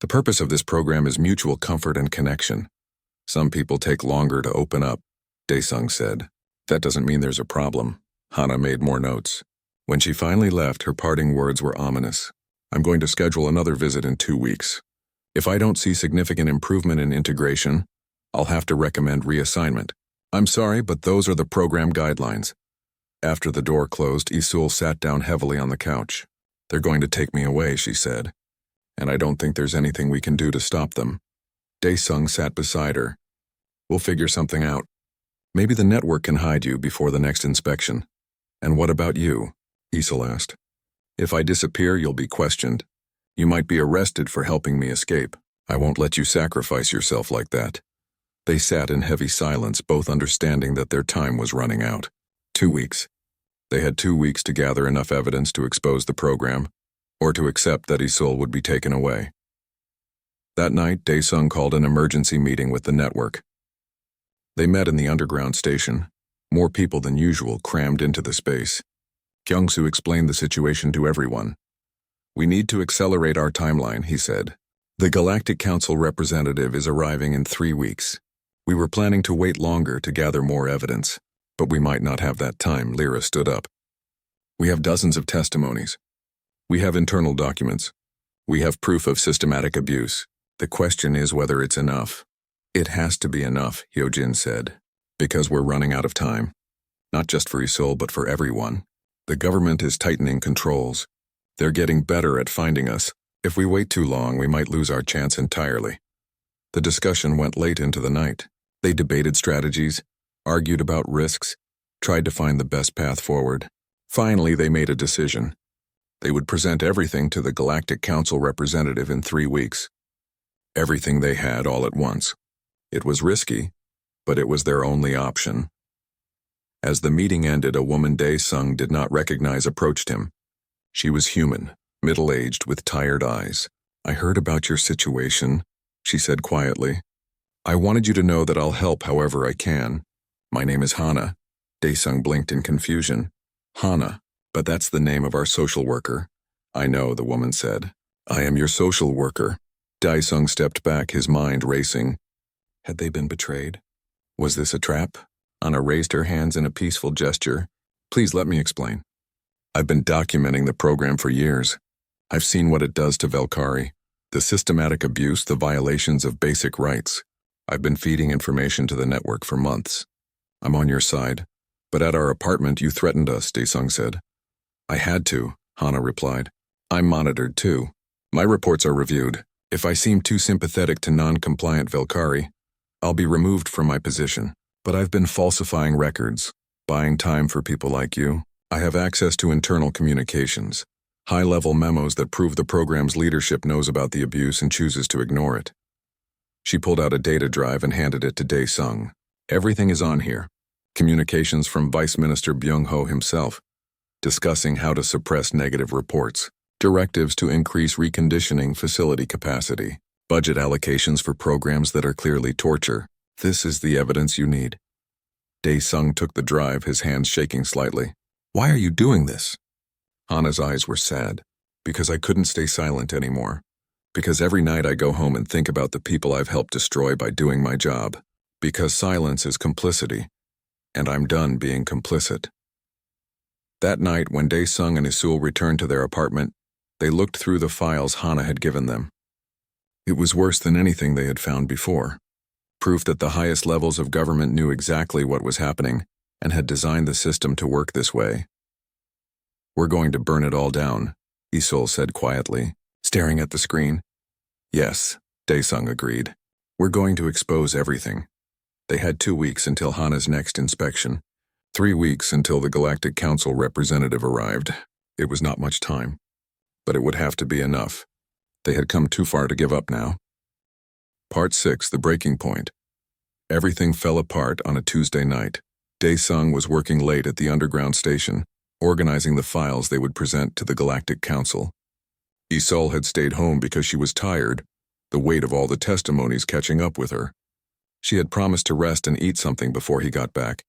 The purpose of this program is mutual comfort and connection. Some people take longer to open up," Daesung said. "That doesn't mean there's a problem." Hana made more notes. When she finally left, her parting words were ominous. "I'm going to schedule another visit in 2 weeks. If I don't see significant improvement in integration, I'll have to recommend reassignment. I'm sorry, but those are the program guidelines." After the door closed, Isel sat down heavily on the couch. "They're going to take me away," she said, "and I don't think there's anything we can do to stop them." Daesung sat beside her. We'll figure something out. Maybe the network can hide you before the next inspection. And what about you? Isol asked. If I disappear, you'll be questioned. You might be arrested for helping me escape. I won't let you sacrifice yourself like that. They sat in heavy silence, both understanding that their time was running out. 2 weeks. They had 2 weeks to gather enough evidence to expose the program, or to accept that Isol would be taken away. That night, Daesung called an emergency meeting with the network. They met in the underground station. More people than usual crammed into the space. Kyung-soo explained the situation to everyone. We need to accelerate our timeline, he said. The Galactic Council representative is arriving in 3 weeks. We were planning to wait longer to gather more evidence, but we might not have that time, Lyra stood up. We have dozens of testimonies. We have internal documents. We have proof of systematic abuse. The question is whether it's enough. It has to be enough, Hyojin said, because we're running out of time. Not just for Isol, but for everyone. The government is tightening controls. They're getting better at finding us. If we wait too long, we might lose our chance entirely. The discussion went late into the night. They debated strategies, argued about risks, tried to find the best path forward. Finally, they made a decision. They would present everything to the Galactic Council representative in 3 weeks. Everything they had all at once. It was risky, but it was their only option. As the meeting ended, a woman Daesung did not recognize approached him. She was human, middle-aged, with tired eyes. I heard about your situation, she said quietly. I wanted you to know that I'll help however I can. My name is Hana. Daesung blinked in confusion. Hana, but that's the name of our social worker. I know, the woman said. I am your social worker. Daesung stepped back, his mind racing. Had they been betrayed? Was this a trap? Hana raised her hands in a peaceful gesture. Please let me explain. I've been documenting the program for years. I've seen what it does to Velkari. The systematic abuse, the violations of basic rights. I've been feeding information to the network for months. I'm on your side. But at our apartment, you threatened us, Daesung said. I had to, Hana replied. I'm monitored too. My reports are reviewed. If I seem too sympathetic to non-compliant Velkari, I'll be removed from my position. But I've been falsifying records, buying time for people like you. I have access to internal communications, high-level memos that prove the program's leadership knows about the abuse and chooses to ignore it. She pulled out a data drive and handed it to Daesung. Everything is on here. Communications from Vice Minister Byung-ho himself, discussing how to suppress negative reports, directives to increase reconditioning facility capacity, budget allocations for programs that are clearly torture. This is the evidence you need. Daesung took the drive, his hands shaking slightly. Why are you doing this? Hana's eyes were sad. Because I couldn't stay silent anymore. Because every night I go home and think about the people I've helped destroy by doing my job. Because silence is complicity. And I'm done being complicit. That night, when Daesung and Isol returned to their apartment, they looked through the files Hana had given them. It was worse than anything they had found before. Proof that the highest levels of government knew exactly what was happening and had designed the system to work this way. We're going to burn it all down, Isol said quietly, staring at the screen. Yes, Daesung agreed. We're going to expose everything. They had 2 weeks until Hana's next inspection. 3 weeks until the Galactic Council representative arrived. It was not much time. But it would have to be enough. They had come too far to give up now. Part 6, The Breaking Point. Everything fell apart on a Tuesday night. Daesung was working late at the underground station, organizing the files they would present to the Galactic Council. Isol had stayed home because she was tired, the weight of all the testimonies catching up with her. She had promised to rest and eat something before he got back.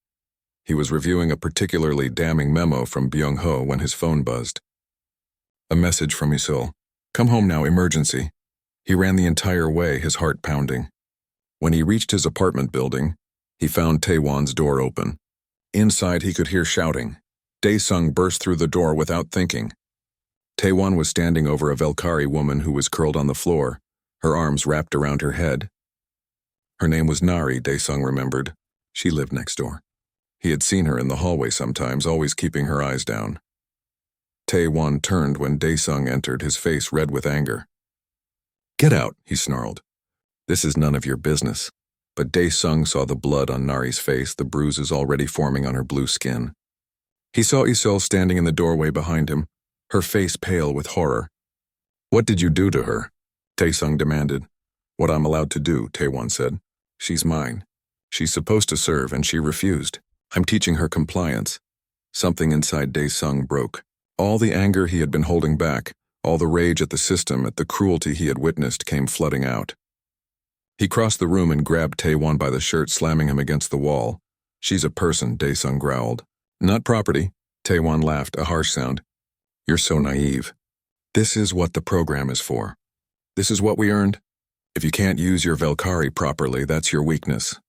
He was reviewing a particularly damning memo from Byung-ho when his phone buzzed. A message from Isol. Come home now, emergency. He ran the entire way, his heart pounding. When he reached his apartment building, he found Taewon's door open. Inside, he could hear shouting. Daesung burst through the door without thinking. Taewon was standing over a Velkari woman who was curled on the floor, her arms wrapped around her head. Her name was Nari, Daesung remembered. She lived next door. He had seen her in the hallway sometimes, always keeping her eyes down. Taewon turned when Daesung entered, his face red with anger. Get out, he snarled. This is none of your business. But Dae-sung saw the blood on Nari's face, the bruises already forming on her blue skin. He saw Isol standing in the doorway behind him, her face pale with horror. "What did you do to her?" Tae-sung demanded. "What I'm allowed to do," Taewon said. "She's mine. She's supposed to serve, and she refused. I'm teaching her compliance." Something inside Dae-sung broke. All the anger he had been holding back, all the rage at the system, at the cruelty he had witnessed, came flooding out. He crossed the room and grabbed Taewon by the shirt, slamming him against the wall. "She's a person," Dae-sung growled. "Not property." Taewon laughed, a harsh sound. "You're so naive. This is what the program is for. This is what we earned. If you can't use your Valkyrie properly, that's your weakness."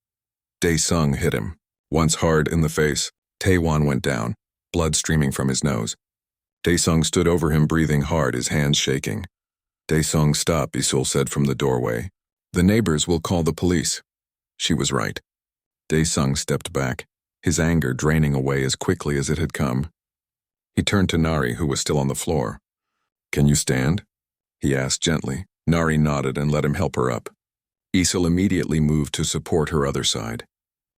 Dae-sung hit him. Once hard in the face, Taewon went down, blood streaming from his nose. Dae-sung stood over him, breathing hard, his hands shaking. "Dae-sung, stop," Isul said from the doorway. "The neighbors will call the police." She was right. Dae-sung stepped back, his anger draining away as quickly as it had come. He turned to Nari, who was still on the floor. "Can you stand?" he asked gently. Nari nodded and let him help her up. Isul immediately moved to support her other side.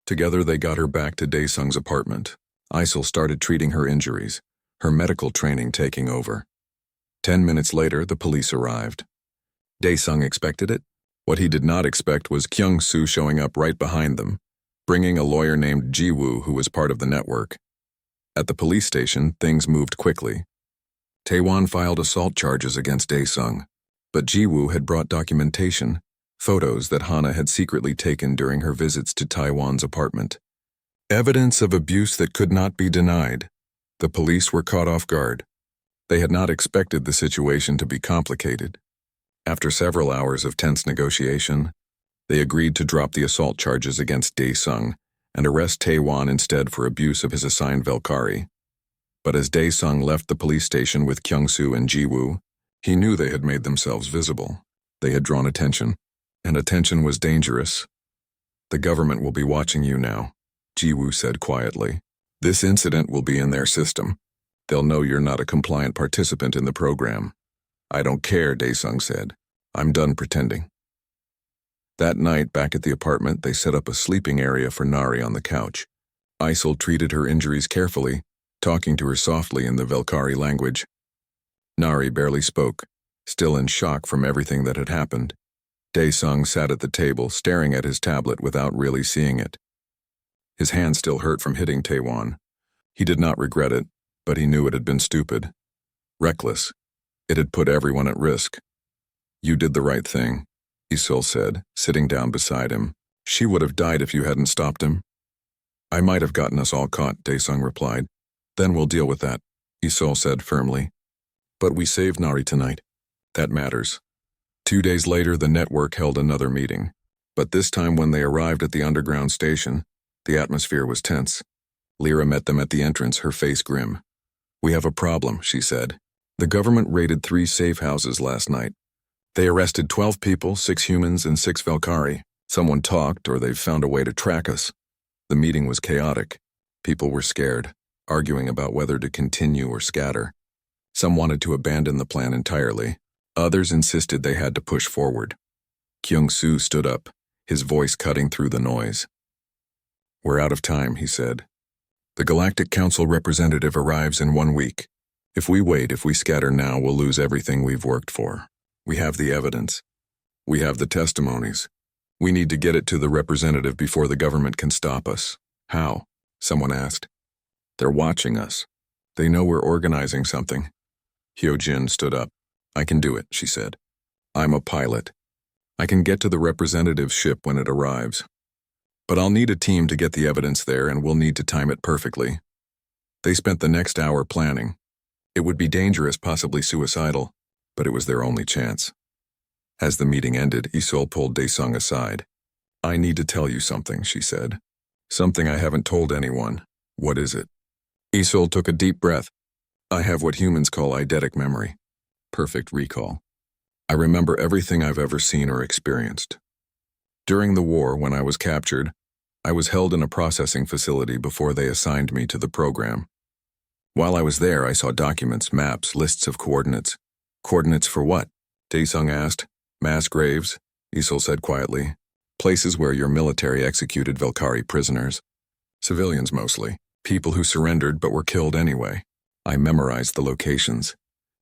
Together they got her back to Dae-sung's apartment. Isul started treating her injuries, her medical training taking over. 10 minutes later, the police arrived. Dae-sung expected it. What he did not expect was Kyung-soo showing up right behind them, bringing a lawyer named Ji-woo who was part of the network. At the police station, things moved quickly. Taewon filed assault charges against Dae-sung, but Ji-woo had brought documentation, photos that Hana had secretly taken during her visits to Taewon's apartment. Evidence of abuse that could not be denied. The police were caught off guard. They had not expected the situation to be complicated. After several hours of tense negotiation, they agreed to drop the assault charges against Dae-sung and arrest Taewon instead for abuse of his assigned Valkyrie. But as Dae-sung left the police station with Kyung-soo and Ji-woo, he knew they had made themselves visible. They had drawn attention, and attention was dangerous. "The government will be watching you now," Ji-woo said quietly. "This incident will be in their system. They'll know you're not a compliant participant in the program." "I don't care," Dae-sung said. "I'm done pretending." That night, back at the apartment, they set up a sleeping area for Nari on the couch. Isul treated her injuries carefully, talking to her softly in the Valkyrie language. Nari barely spoke, still in shock from everything that had happened. Dae-sung sat at the table, staring at his tablet without really seeing it. His hand still hurt from hitting Taewon. He did not regret it, but he knew it had been stupid. Reckless. It had put everyone at risk. "You did the right thing," Isul said, sitting down beside him. "She would have died if you hadn't stopped him." "I might have gotten us all caught," Dae-sung replied. "Then we'll deal with that," Isul said firmly. "But we saved Nari tonight. That matters." 2 days later, the network held another meeting. But this time when they arrived at the underground station, the atmosphere was tense. Lyra met them at the entrance, her face grim. "We have a problem," she said. "The government raided 3 safe houses last night. They arrested 12 people, 6 humans and 6 Valkyrie. Someone talked, or they've found a way to track us." The meeting was chaotic. People were scared, arguing about whether to continue or scatter. Some wanted to abandon the plan entirely. Others insisted they had to push forward. Kyung-soo stood up, his voice cutting through the noise. "We're out of time," he said. "The Galactic Council representative arrives in 1 week. If we wait, if we scatter now, we'll lose everything we've worked for. We have the evidence. We have the testimonies. We need to get it to the representative before the government can stop us." "How?" someone asked. "They're watching us. They know we're organizing something." Hyojin stood up. "I can do it," she said. "I'm a pilot. I can get to the representative's ship when it arrives. But I'll need a team to get the evidence there, and we'll need to time it perfectly." They spent the next hour planning. It would be dangerous, possibly suicidal, but it was their only chance. As the meeting ended, Isul pulled Dae-sung aside. "I need to tell you something," she said. "Something I haven't told anyone." "What is it?" Isul took a deep breath. "I have what humans call eidetic memory. Perfect recall. I remember everything I've ever seen or experienced. During the war, when I was captured, I was held in a processing facility before they assigned me to the program. While I was there, I saw documents, maps, lists of coordinates." "Coordinates for what?" Dae-sung asked. "Mass graves," Isul said quietly. Places where your military executed Velkari prisoners. Civilians mostly. People who surrendered but were killed anyway. I memorized the locations.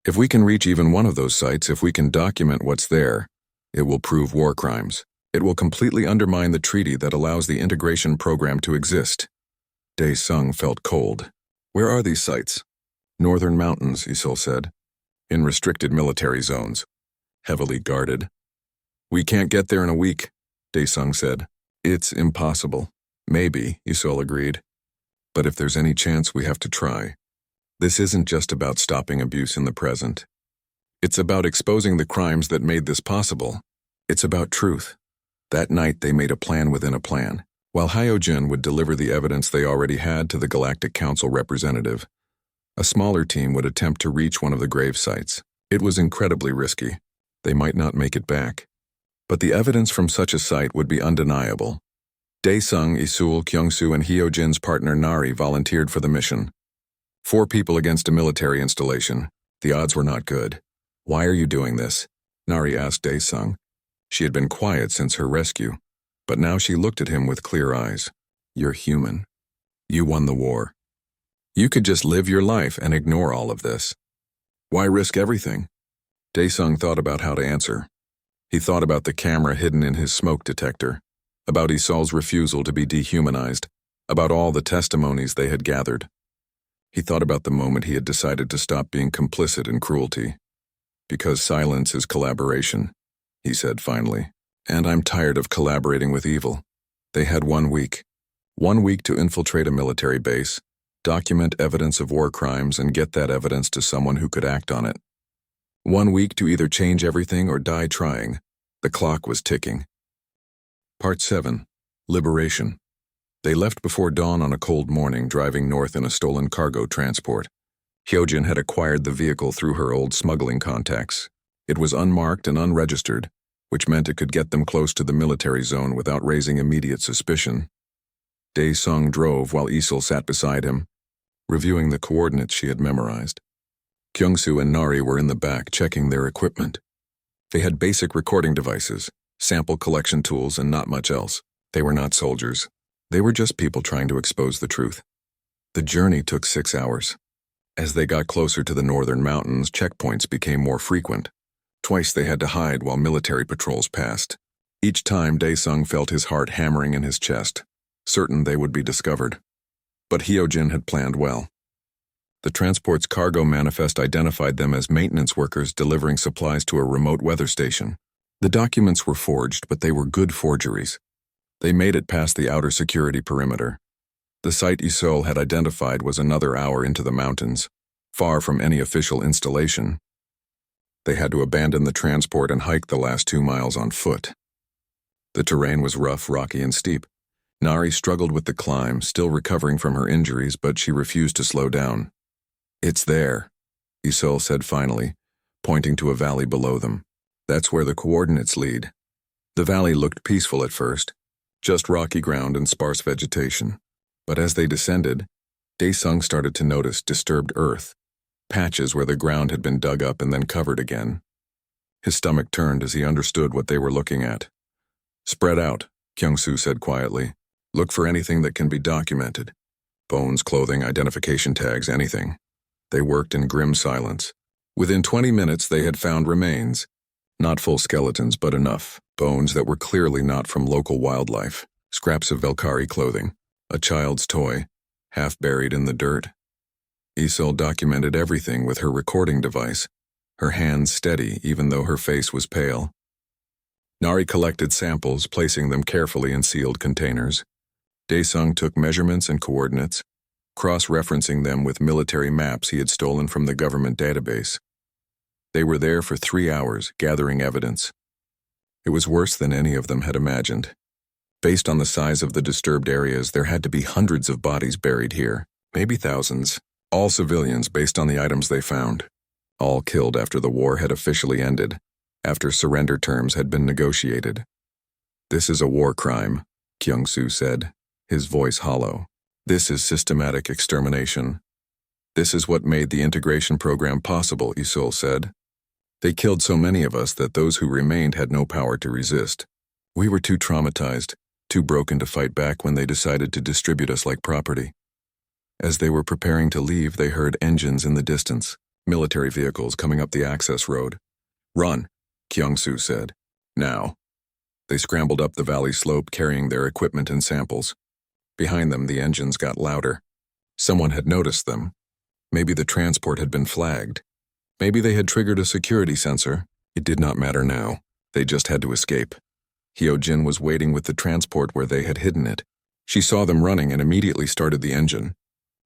If we can reach even one of those sites, if we can document what's there, it will prove war crimes. It will completely undermine the treaty that allows the integration program to exist. Dae Sung felt cold. Where are these sites? Northern mountains, Isil said. In restricted military zones. Heavily guarded. We can't get there in a week, Dae Sung said. It's impossible. Maybe, Isil agreed. But if there's any chance, we have to try. This isn't just about stopping abuse in the present. It's about exposing the crimes that made this possible. It's about truth. That night they made a plan within a plan. While Hyojin would deliver the evidence they already had to the Galactic Council representative, a smaller team would attempt to reach one of the grave sites. It was incredibly risky. They might not make it back. But the evidence from such a site would be undeniable. Dae Sung, Isul, Kyungsoo, and Hyojin's partner Nari volunteered for the mission. 4 people against a military installation. The odds were not good. Why are you doing this? Nari asked Dae Sung. She had been quiet since her rescue, but now she looked at him with clear eyes. You're human. You won the war. You could just live your life and ignore all of this. Why risk everything? Dae Sung thought about how to answer. He thought about the camera hidden in his smoke detector, about Isol's refusal to be dehumanized, about all the testimonies they had gathered. He thought about the moment he had decided to stop being complicit in cruelty. Because silence is collaboration, he said finally. And I'm tired of collaborating with evil. They had 1 week. 1 week to infiltrate a military base, document evidence of war crimes, and get that evidence to someone who could act on it. 1 week to either change everything or die trying. The clock was ticking. Part 7. Liberation. They left before dawn on a cold morning, driving north in a stolen cargo transport. Hyojin had acquired the vehicle through her old smuggling contacts. It was unmarked and unregistered, which meant it could get them close to the military zone without raising immediate suspicion. Dae Sung drove while Isil sat beside him, reviewing the coordinates she had memorized. Kyungsoo and Nari were in the back checking their equipment. They had basic recording devices, sample collection tools, and not much else. They were not soldiers. They were just people trying to expose the truth. The journey took 6 hours. As they got closer to the northern mountains, checkpoints became more frequent. Twice they had to hide while military patrols passed. Each time Dae Sung felt his heart hammering in his chest, certain they would be discovered. But Hyojin had planned well. The transport's cargo manifest identified them as maintenance workers delivering supplies to a remote weather station. The documents were forged, but they were good forgeries. They made it past the outer security perimeter. The site Isol had identified was another hour into the mountains, far from any official installation. They had to abandon the transport and hike the last 2 miles on foot. The terrain was rough, rocky, and steep. Nari struggled with the climb, still recovering from her injuries, but she refused to slow down. It's there, Isol said finally, pointing to a valley below them. That's where the coordinates lead. The valley looked peaceful at first, just rocky ground and sparse vegetation. But as they descended, Dae Sung started to notice disturbed earth, patches where the ground had been dug up and then covered again. His stomach turned as he understood what they were looking at. Spread out, Kyungsoo said quietly. Look for anything that can be documented. Bones, clothing, identification tags, anything. They worked in grim silence. Within 20 minutes they had found remains. Not full skeletons, but enough. Bones that were clearly not from local wildlife. Scraps of Velkari clothing. A child's toy, half buried in the dirt. Isol documented everything with her recording device, her hands steady even though her face was pale. Nari collected samples, placing them carefully in sealed containers. Dae Sung took measurements and coordinates, cross-referencing them with military maps he had stolen from the government database. They were there for 3 hours, gathering evidence. It was worse than any of them had imagined. Based on the size of the disturbed areas, there had to be hundreds of bodies buried here, maybe thousands. All civilians based on the items they found. All killed after the war had officially ended, after surrender terms had been negotiated. This is a war crime, Kyungsoo said, his voice hollow. This is systematic extermination. This is what made the integration program possible, Isul said. They killed so many of us that those who remained had no power to resist. We were too traumatized, too broken to fight back when they decided to distribute us like property. As they were preparing to leave, they heard engines in the distance, military vehicles coming up the access road. "Run," Kyung-soo said. "Now." They scrambled up the valley slope carrying their equipment and samples. Behind them, the engines got louder. Someone had noticed them. Maybe the transport had been flagged. Maybe they had triggered a security sensor. It did not matter now. They just had to escape. Hyo-jin was waiting with the transport where they had hidden it. She saw them running and immediately started the engine.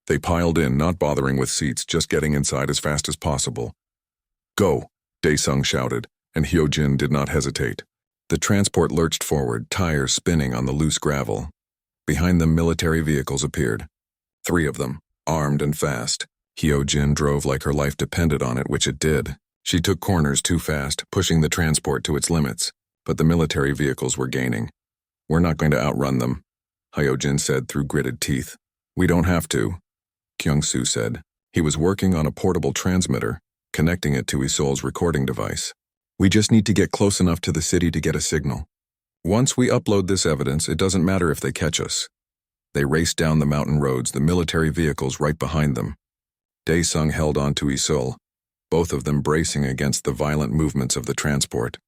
They piled in, not bothering with seats, just getting inside as fast as possible. "Go," Dae-sung shouted, and Hyo-jin did not hesitate. The transport lurched forward, tires spinning on the loose gravel. Behind them, military vehicles appeared. 3 of them, armed and fast. Hyo-jin drove like her life depended on it, which it did. She took corners too fast, pushing the transport to its limits, but the military vehicles were gaining. "We're not going to outrun them," Hyo-jin said through gritted teeth. "We don't have to," Kyung-soo said. He was working on a portable transmitter, connecting it to Isol's recording device. "We just need to get close enough to the city to get a signal. Once we upload this evidence, it doesn't matter if they catch us." They raced down the mountain roads, the military vehicles right behind them. Dae-sung held on to Isol, both of them bracing against the violent movements of the transport.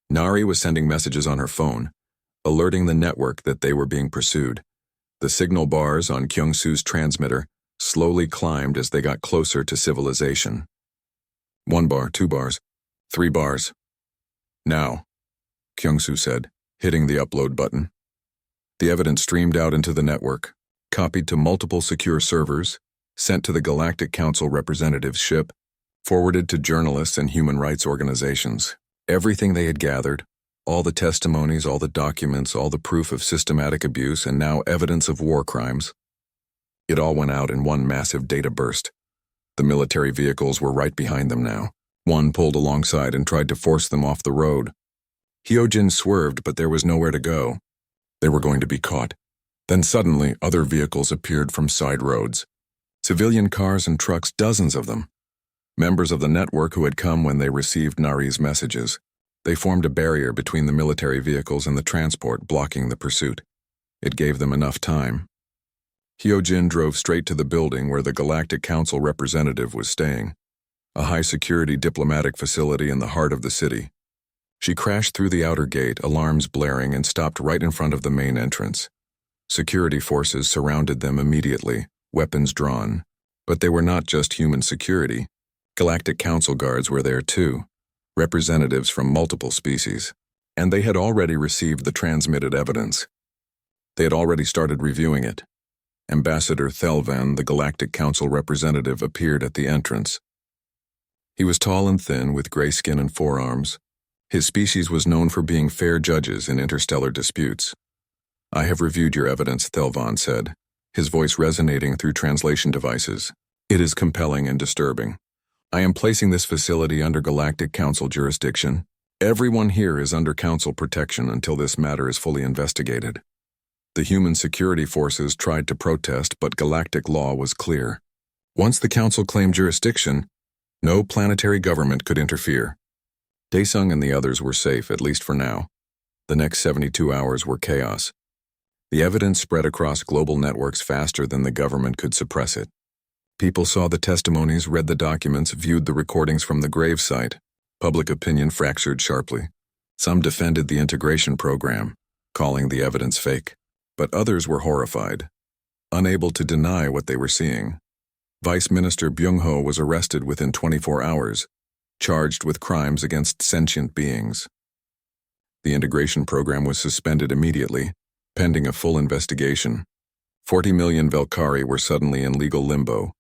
Nari was sending messages on her phone, alerting the network that they were being pursued. The signal bars on Kyung-soo's transmitter slowly climbed as they got closer to civilization. 1 bar, 2 bars, 3 bars. "Now," Kyung-soo said, hitting the upload button. The evidence streamed out into the network, copied to multiple secure servers, sent to the Galactic Council representative's ship, forwarded to journalists and human rights organizations. Everything they had gathered, all the testimonies, all the documents, all the proof of systematic abuse, and now evidence of war crimes. It all went out in one massive data burst. The military vehicles were right behind them now. One pulled alongside and tried to force them off the road. Hyo-jin swerved, but there was nowhere to go. They were going to be caught. Then suddenly, other vehicles appeared from side roads. Civilian cars and trucks, dozens of them. Members of the network who had come when they received Nari's messages. They formed a barrier between the military vehicles and the transport, blocking the pursuit. It gave them enough time. Hyo-jin drove straight to the building where the Galactic Council representative was staying, a high-security diplomatic facility in the heart of the city. She crashed through the outer gate, alarms blaring, and stopped right in front of the main entrance. Security forces surrounded them immediately, weapons drawn. But they were not just human security. Galactic Council guards were there too, representatives from multiple species. And they had already received the transmitted evidence. They had already started reviewing it. Ambassador Thelvan, the Galactic Council representative, appeared at the entrance. He was tall and thin, with gray skin and forearms. His species was known for being fair judges in interstellar disputes. "I have reviewed your evidence," Thelvan said, his voice resonating through translation devices. "It is compelling and disturbing. I am placing this facility under Galactic Council jurisdiction. Everyone here is under Council protection until this matter is fully investigated." The human security forces tried to protest, but galactic law was clear. Once the Council claimed jurisdiction, no planetary government could interfere. Dae-sung and the others were safe, at least for now. The next 72 hours were chaos. The evidence spread across global networks faster than the government could suppress it. People saw the testimonies, read the documents, viewed the recordings from the grave site. Public opinion fractured sharply. Some defended the integration program, calling the evidence fake. But others were horrified, unable to deny what they were seeing. Vice Minister Byung-ho was arrested within 24 hours, charged with crimes against sentient beings. The integration program was suspended immediately, pending a full investigation. 40 million Velkari were suddenly in legal limbo,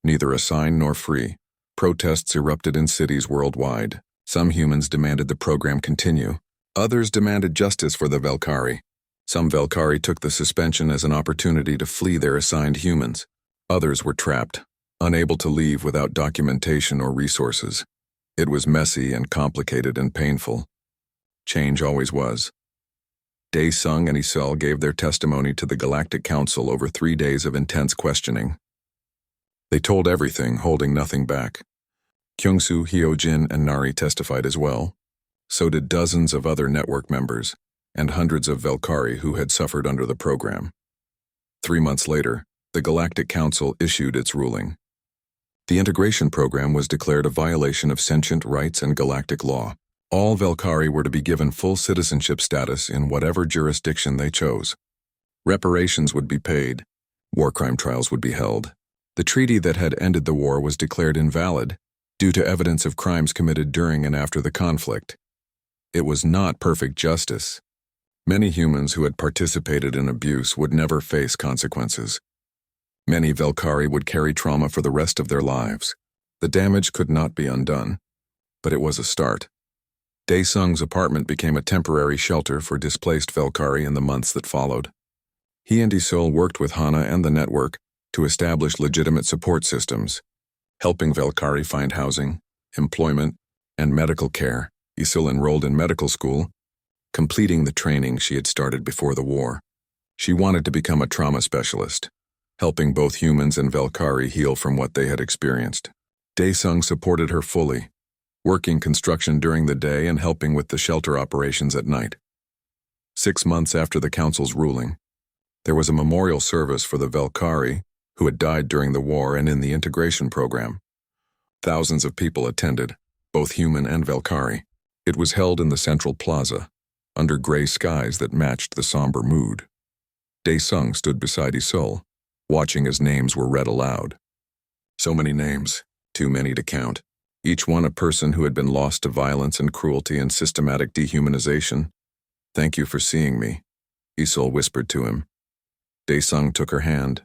neither assigned nor free. Protests erupted in cities worldwide. Some humans demanded the program continue. Others demanded justice for the Velkari. Some Velkari took the suspension as an opportunity to flee their assigned humans. Others were trapped, unable to leave without documentation or resources. It was messy and complicated and painful. Change always was. Dae-sung and Isol gave their testimony to the Galactic Council over 3 days of intense questioning. They told everything, holding nothing back. Kyung-soo, Hyo-jin, and Nari testified as well. So did dozens of other network members. and hundreds of Velkari who had suffered under the program. 3 months later, the Galactic Council issued its ruling. The integration program was declared a violation of sentient rights and galactic law. All Velkari were to be given full citizenship status in whatever jurisdiction they chose. Reparations would be paid. War crime trials would be held. The treaty that had ended the war was declared invalid due to evidence of crimes committed during and after the conflict. It was not perfect justice. Many humans who had participated in abuse would never face consequences. Many Velkari would carry trauma for the rest of their lives. The damage could not be undone, but it was a start. Daesung's apartment became a temporary shelter for displaced Velkari in the months that followed. He and Isolde worked with Hana and the network to establish legitimate support systems, helping Velkari find housing, employment, and medical care. Isolde enrolled in medical school, completing the training she had started before the war. She wanted to become a trauma specialist, helping both humans and Velkari heal from what they had experienced. Daesung supported her fully, working construction during the day and helping with the shelter operations at night. 6 months after the council's ruling, there was a memorial service for the Velkari who had died during the war and in the integration program. Thousands of people attended, both human and Velkari. It was held in the central plaza, under gray skies that matched the somber mood. Daesung stood beside Isolde, watching as names were read aloud. So many names, too many to count. Each one a person who had been lost to violence and cruelty and systematic dehumanization. "Thank you for seeing me," Isolde whispered to him. Daesung took her hand,